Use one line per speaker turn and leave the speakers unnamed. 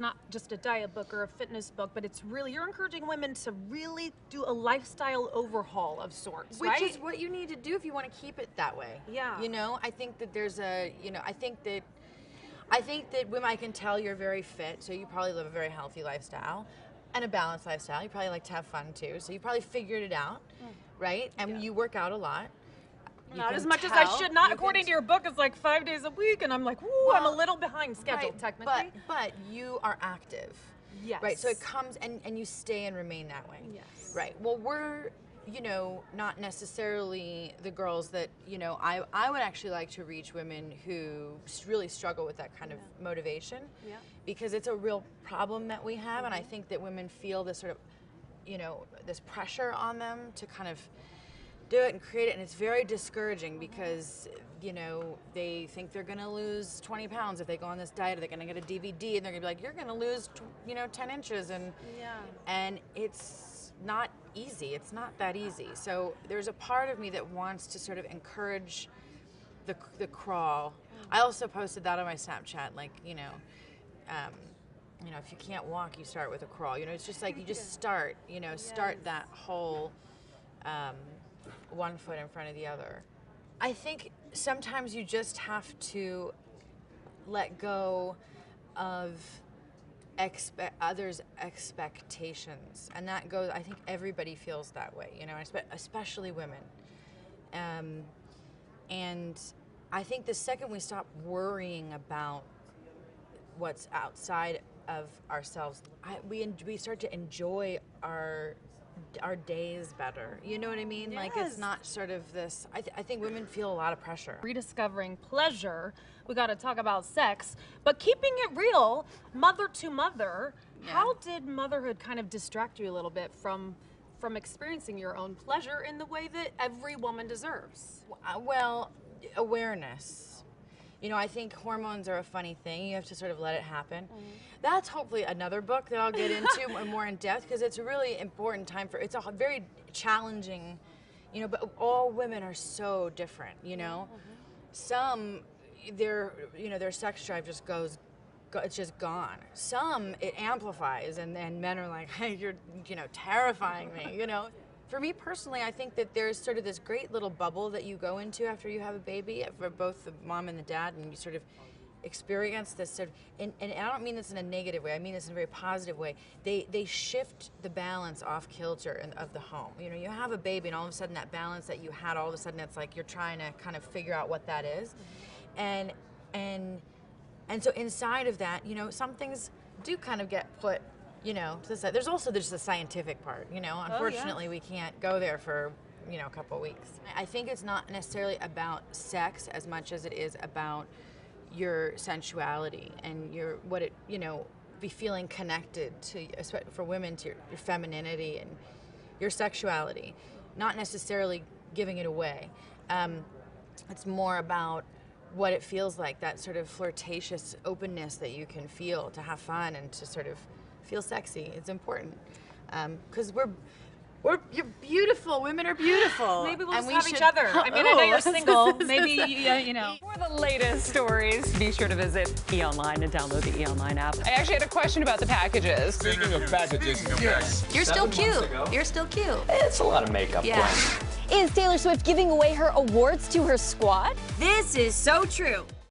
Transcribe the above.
not just a diet book or a fitness book, but it's really, you're encouraging women to really do a lifestyle overhaul of sorts,
Which
right?
is what you need to do if you want to keep it that way.
Yeah.
You know, I think that there's a, you know, I think that women, I can tell you're very fit, so you probably live a very healthy lifestyle and a balanced lifestyle. You probably like to have fun too, so you probably figured it out, right? And you work out a lot.
Not as much as I should. Not according to your book. It's like 5 days a week, and I'm like, ooh, I'm a little behind schedule, technically.
But you are active.
Yes.
Right, so it comes, and you stay and remain that way.
Yes.
Right, well, we're, you know, not necessarily the girls that, you know, I would actually like to reach women who really struggle with that kind of motivation.
Yeah.
Because it's a real problem that we have, and I think that women feel this sort of, you know, this pressure on them to kind of do it and create it, and it's very discouraging because, you know, they think they're gonna lose 20 pounds if they go on this diet, or they're gonna get a DVD and they're gonna be like, you're gonna lose, you know, 10 inches, and it's not easy. It's not that easy. So there's a part of me that wants to sort of encourage the crawl. I also posted that on my Snapchat, like, you know, if you can't walk, you start with a crawl. You know, it's just like you just start, you know, start that whole one foot in front of the other. I think sometimes you just have to let go of others' expectations, and that goes, I think everybody feels that way, you know, especially women. And I think the second we stop worrying about what's outside of ourselves, we start to enjoy our days better. You know what I mean?
Yes.
Like, it's not sort of this, I think women feel a lot of pressure.
Rediscovering pleasure, we got to talk about sex, but keeping it real, mother to mother, how did motherhood kind of distract you a little bit from experiencing your own pleasure in the way that every woman deserves?
Well, awareness. You know, I think hormones are a funny thing. You have to sort of let it happen. That's hopefully another book that I'll get into more in depth, because it's a really important time it's a very challenging, you know, but all women are so different, you know. Some, their sex drive just it's just gone. Some, it amplifies, and men are like, hey, you're, you know, terrifying me, you know. For me personally, I think that there's sort of this great little bubble that you go into after you have a baby, for both the mom and the dad, and you sort of experience this sort of, and I don't mean this in a negative way, I mean this in a very positive way. They shift the balance off kilter of the home. You know, you have a baby, and all of a sudden that balance that you had, all of a sudden it's like you're trying to kind of figure out what that is. And so inside of that, you know, some things do kind of get put, you know, to the side. There's also the scientific part, you know. Unfortunately, we can't go there for, you know, a couple of weeks. I think it's not necessarily about sex as much as it is about your sensuality and be feeling connected to, for women, to your femininity and your sexuality, not necessarily giving it away. It's more about what it feels like, that sort of flirtatious openness that you can feel, to have fun and to sort of feel sexy. It's important, because you're beautiful. Women are beautiful.
Maybe we'll just have each other. I mean, I know you're single. Maybe, you know.
For the latest stories, be sure to visit eOnline and download the eOnline app. I actually had a question about the packages.
Speaking of packages, yes.
You're still cute. You're still cute.
It's a lot of makeup.
Yeah.
Is Taylor Swift giving away her awards to her squad?
This is so true.